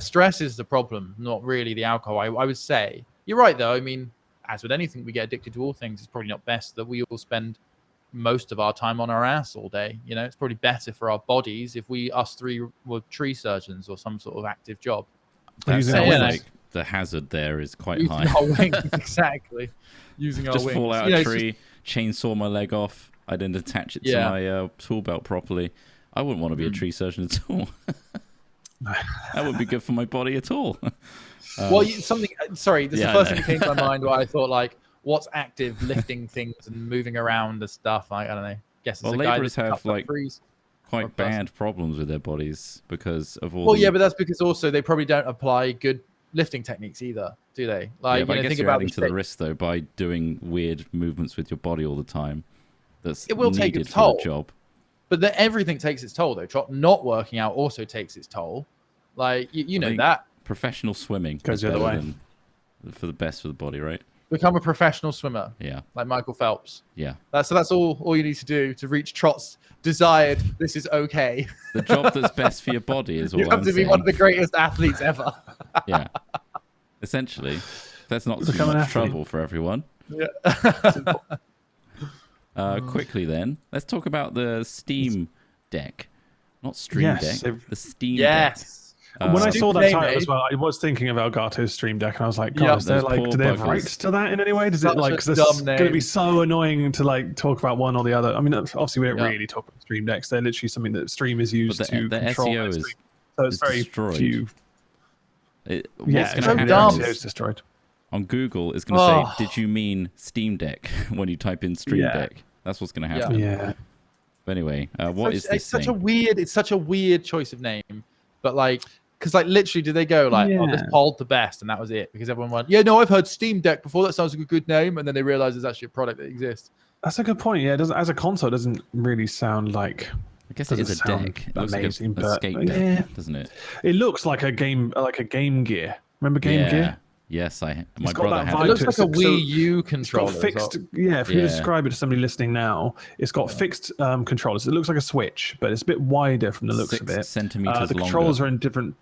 [SPEAKER 2] Stress is the problem, not really the alcohol. I would say you're right, though. I mean, as with anything, we get addicted to all things. It's probably not best that we all spend most of our time on our ass all day. You know, it's probably better for our bodies if us three were tree surgeons or some sort of active job.
[SPEAKER 1] That sounds like the hazard there is quite high.
[SPEAKER 2] Our wings, exactly. Using our wings.
[SPEAKER 1] Just fall out a tree, chainsaw my leg off. I didn't attach it to my tool belt properly. I wouldn't want to be a tree surgeon at all. That wouldn't be good for my body at all.
[SPEAKER 2] Sorry, this is the first thing that came to my mind where I thought, like, what's active lifting things and moving around and stuff? I don't know. Guess it's a guy
[SPEAKER 1] laborers have like quite bad problems with their bodies because of all.
[SPEAKER 2] But that's because also they probably don't apply good lifting techniques either, do they? Like,
[SPEAKER 1] but I guess you're adding to the risk though by doing weird movements with your body all the time. It will take its toll. For the job.
[SPEAKER 2] But everything takes its toll though. Trott, not working out also takes its toll. Like you know that
[SPEAKER 1] professional swimming
[SPEAKER 3] goes the other way
[SPEAKER 1] for the best for the body, right?
[SPEAKER 2] Become a professional swimmer.
[SPEAKER 1] Yeah. Like
[SPEAKER 2] Michael Phelps.
[SPEAKER 1] Yeah.
[SPEAKER 2] That's all you need to do to reach Trott's desired. This is okay.
[SPEAKER 1] The job that's best for your body is all
[SPEAKER 2] you have to be one of the greatest athletes ever.
[SPEAKER 1] Yeah. Essentially, that's not too much trouble for everyone.
[SPEAKER 2] Yeah.
[SPEAKER 1] Quickly then, let's talk about the Steam Deck, not Stream Deck. The Steam Deck.
[SPEAKER 3] When I saw that title as well, I was thinking of Elgato's Stream Deck, and I was like, God, is there do they have rights to that in any way? Does it because it's going to be so annoying to like talk about one or the other? I mean, obviously we don't really talk about Stream Decks. They're literally something that streamers use to control
[SPEAKER 1] SEO
[SPEAKER 3] so it's very
[SPEAKER 1] destroyed.
[SPEAKER 3] few.
[SPEAKER 1] It's
[SPEAKER 3] so dumb. SEO is destroyed.
[SPEAKER 1] On Google, it's going to say, "Did you mean Steam Deck?" when you type in Stream Deck. That's what's going to happen.
[SPEAKER 3] Yeah.
[SPEAKER 1] But anyway, what is this
[SPEAKER 2] It's such a weird choice of name, but like. Because, like, literally, did they go, like, this polled the best, and that was it? Because everyone went, I've heard Steam Deck before. That sounds like a good name. And then they realized there's actually a product that exists.
[SPEAKER 3] That's a good point. Yeah, as a console, it doesn't really sound like...
[SPEAKER 1] I guess it is a deck. It looks
[SPEAKER 3] amazing,
[SPEAKER 1] like a skate deck, doesn't it?
[SPEAKER 3] It looks like a Game Gear. Remember Game Gear?
[SPEAKER 1] Yes, my brother had
[SPEAKER 2] it. It looks like a Wii U controller.
[SPEAKER 3] It's got fixed, if you describe it to somebody listening now, it's got fixed controllers. It looks like a Switch, but it's a bit wider from the looks of it.
[SPEAKER 1] 6 centimeters
[SPEAKER 3] the controls are in different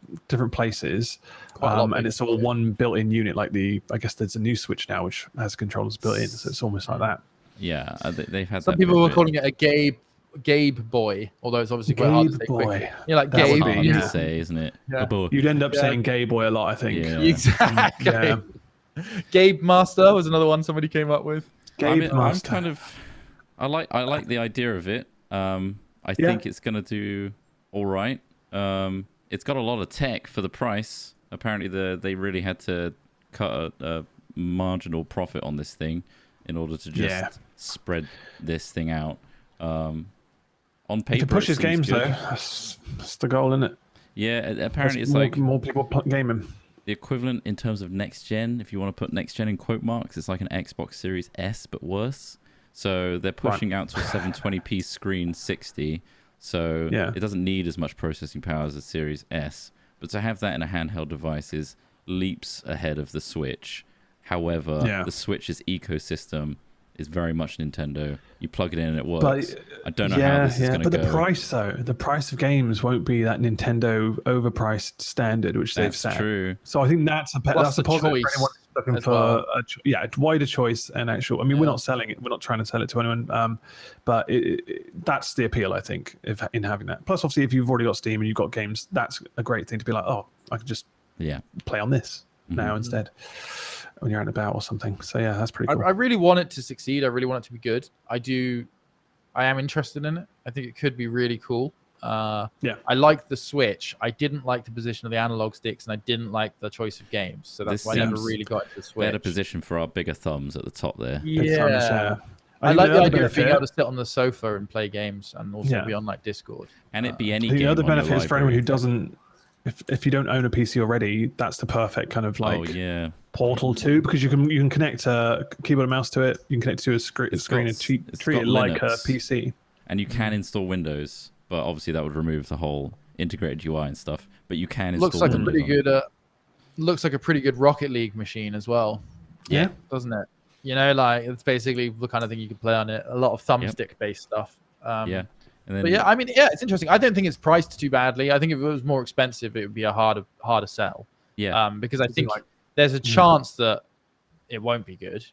[SPEAKER 3] places, and it's all one built-in unit. Like I guess there's a new Switch now which has controllers built in, so it's almost like that.
[SPEAKER 1] Yeah, they've had.
[SPEAKER 2] Some people were calling it a Gabe Boy, although it's obviously quite hard to say quickly. Like
[SPEAKER 1] that's
[SPEAKER 2] Gabe,
[SPEAKER 1] hard to say, isn't it?
[SPEAKER 2] Yeah.
[SPEAKER 3] You'd end up saying Gay Boy a lot, I think.
[SPEAKER 1] Yeah.
[SPEAKER 2] Exactly. Yeah. Gabe Master was another one somebody came up with.
[SPEAKER 1] I'm kind of, I like the idea of it. I think it's gonna do all right. It's got a lot of tech for the price. Apparently, they really had to cut a marginal profit on this thing in order to just spread this thing out. On paper,
[SPEAKER 3] if it pushes games though, that's the goal, isn't it?
[SPEAKER 1] Yeah, apparently it's like
[SPEAKER 3] more people gaming.
[SPEAKER 1] The equivalent in terms of next gen, if you want to put next gen in quote marks, it's like an Xbox Series S but worse. So they're pushing out to a 720p screen 60. So it doesn't need as much processing power as the Series S. But to have that in a handheld device is leaps ahead of the Switch. However, the Switch's ecosystem is very much Nintendo. You plug it in and it works. But, I don't know how this is going to go.
[SPEAKER 3] But the price, though, the price of games won't be that Nintendo overpriced standard, which they've set.
[SPEAKER 1] That's true.
[SPEAKER 3] So I think that's a positive for anyone looking for a wider choice and actual. I mean, we're not selling it. We're not trying to sell it to anyone. But that's the appeal, I think, in having that. Plus, obviously, if you've already got Steam and you've got games, that's a great thing to be like, I can just play on this now instead. When you're out and about or something. So yeah, that's pretty cool.
[SPEAKER 2] I really want it to succeed. I really want it to be good. I am interested in it. I think it could be really cool. I like the Switch. I didn't like the position of the analog sticks, and I didn't like the choice of games. So that's why I never really got to the Switch.
[SPEAKER 1] Better position for our bigger thumbs at the top there.
[SPEAKER 2] Yeah. I like the idea of being able to sit on the sofa and play games, and also be on like Discord.
[SPEAKER 1] And it be any game.
[SPEAKER 3] The other benefit is for anyone who doesn't. If you don't own a PC already, that's the perfect kind of like portal too, because you can connect a keyboard and mouse to it. You can connect it to a screen and treat it like a PC.
[SPEAKER 1] And you can install Windows, but obviously that would remove the whole integrated UI and stuff. But you can install
[SPEAKER 2] Windows. Looks like a pretty good Rocket League machine as well.
[SPEAKER 3] Yeah,
[SPEAKER 2] doesn't it? You know, like it's basically the kind of thing you can play on it. A lot of thumbstick based stuff.
[SPEAKER 1] Yeah. And then,
[SPEAKER 2] but yeah, I mean, yeah, it's interesting. I don't think it's priced too badly. I think if it was more expensive, it would be a harder sell.
[SPEAKER 1] Yeah.
[SPEAKER 2] Because I think there's a chance that it won't be good.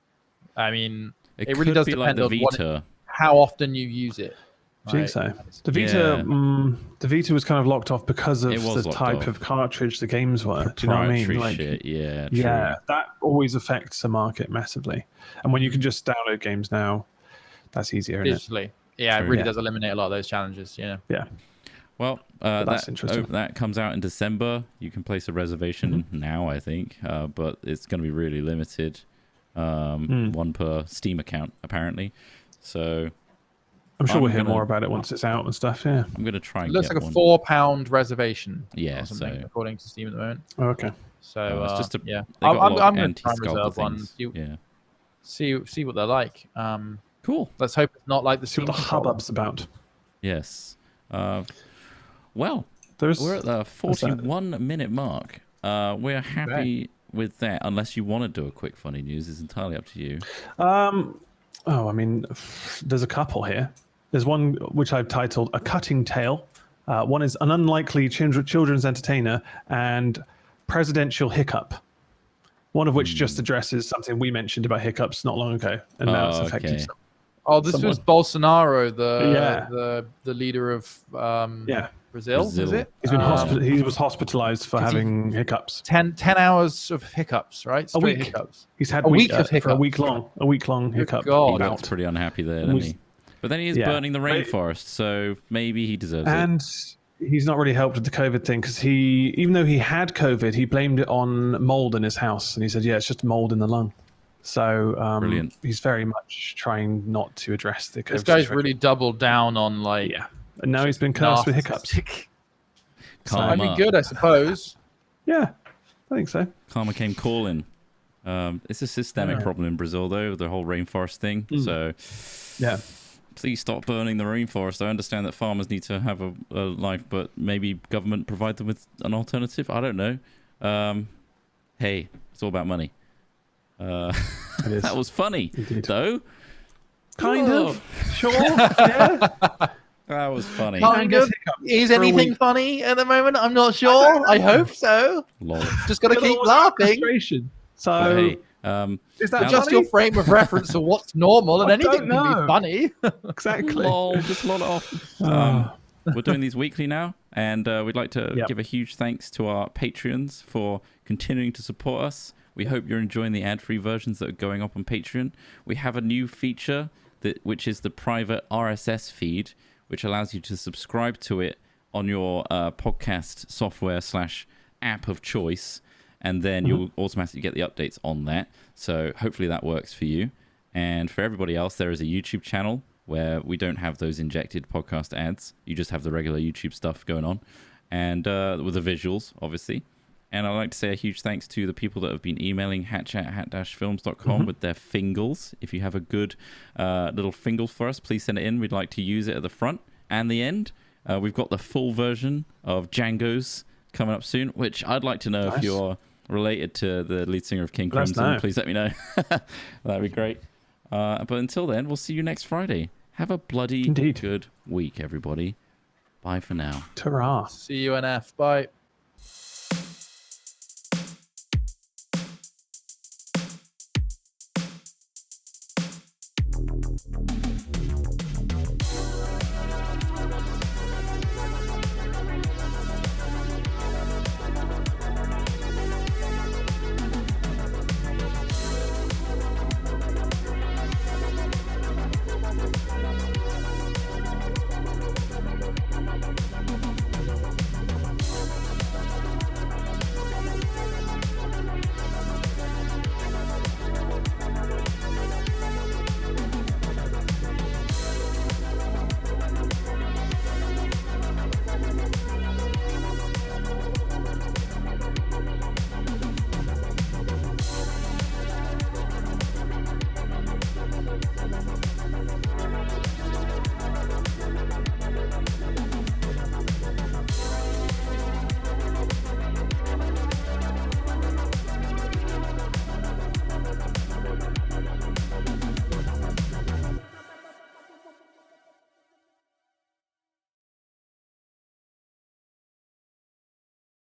[SPEAKER 2] I mean, it really does depend on how often you use it.
[SPEAKER 3] I think so. The Vita was kind of locked off because of the type of cartridge the games were. Do you know what I mean? Like,
[SPEAKER 1] shit. Yeah, true.
[SPEAKER 3] Yeah, that always affects the market massively. And when you can just download games now, that's easier, isn't it?
[SPEAKER 2] Yeah, it really does eliminate a lot of those challenges. Yeah.
[SPEAKER 1] Well, that's interesting. That comes out in December. You can place a reservation now, I think, but it's going to be really limited. One per Steam account, apparently. So
[SPEAKER 3] I'm sure we'll hear more about it once it's out and stuff. Yeah,
[SPEAKER 1] I'm going to try and
[SPEAKER 2] get one. It looks like a £4 reservation.
[SPEAKER 1] Yeah,
[SPEAKER 2] according to Steam at the moment.
[SPEAKER 3] Oh, okay.
[SPEAKER 2] So
[SPEAKER 1] it's just
[SPEAKER 2] I'm going to try and reserve one. See what they're like.
[SPEAKER 1] Cool.
[SPEAKER 2] Let's hope it's not like the
[SPEAKER 3] see what the hubbub's about.
[SPEAKER 1] Yes. Well, we're at the 41-minute mark. We're happy with that, unless you want to do a quick funny news. It's entirely up to you.
[SPEAKER 3] I mean, there's a couple here. There's one which I've titled A Cutting Tale. One is An Unlikely Children's Entertainer and Presidential Hiccup. One of which just addresses something we mentioned about hiccups not long ago, and now it's affecting some.
[SPEAKER 2] Oh, this was Bolsonaro, the leader of Brazil. Is it?
[SPEAKER 3] He's been he was hospitalized for having hiccups.
[SPEAKER 2] 10 hours of hiccups, right?
[SPEAKER 3] Straight
[SPEAKER 2] hiccups.
[SPEAKER 3] He's had a week of hiccups. A week long hiccup.
[SPEAKER 1] God. He looks pretty unhappy there, doesn't he? But then he is burning the rainforest, so maybe he deserves it.
[SPEAKER 3] And he's not really helped with the COVID thing because even though he had COVID, he blamed it on mold in his house, and he said, "Yeah, it's just mold in the lung." So he's very much trying not to address the COVID.
[SPEAKER 2] This guy's really doubled down on
[SPEAKER 3] and now he's been cursed with hiccups.
[SPEAKER 2] I mean, good, I suppose.
[SPEAKER 3] Yeah, I think so.
[SPEAKER 1] Karma came calling. It's a systemic problem in Brazil, though, the whole rainforest thing. So, please stop burning the rainforest. I understand that farmers need to have a life, but maybe government provide them with an alternative. I don't know. Hey, it's all about money.
[SPEAKER 3] It is.
[SPEAKER 1] That was funny, though.
[SPEAKER 3] Kind of. Sure. Yeah.
[SPEAKER 1] That was funny.
[SPEAKER 2] Is anything funny at the moment? I'm not sure. I hope so.
[SPEAKER 1] Lol.
[SPEAKER 2] Just got to keep laughing.
[SPEAKER 3] So,
[SPEAKER 2] is that just your frame of reference to what's normal and anything can be funny?
[SPEAKER 3] Exactly.
[SPEAKER 1] Lol, just lol it off. We're doing these weekly now, and we'd like to give a huge thanks to our Patreons for continuing to support us. We hope you're enjoying the ad-free versions that are going up on Patreon. We have a new feature which is the private RSS feed, which allows you to subscribe to it on your podcast software / app of choice, and then you'll automatically get the updates on that. So hopefully that works for you. And for everybody else, there is a YouTube channel where we don't have those injected podcast ads. You just have the regular YouTube stuff going on, and with the visuals, obviously. And I'd like to say a huge thanks to the people that have been emailing hatchat@hat-films.com with their fingals. If you have a good little fingal for us, please send it in. We'd like to use it at the front and the end. We've got the full version of Django's coming up soon, which I'd like to know if you're related to the lead singer of King Crimson. Please let me know. That'd be great. But until then, we'll see you next Friday. Have a bloody good week, everybody. Bye for now.
[SPEAKER 3] Ta-ra.
[SPEAKER 2] See you, NF. Bye.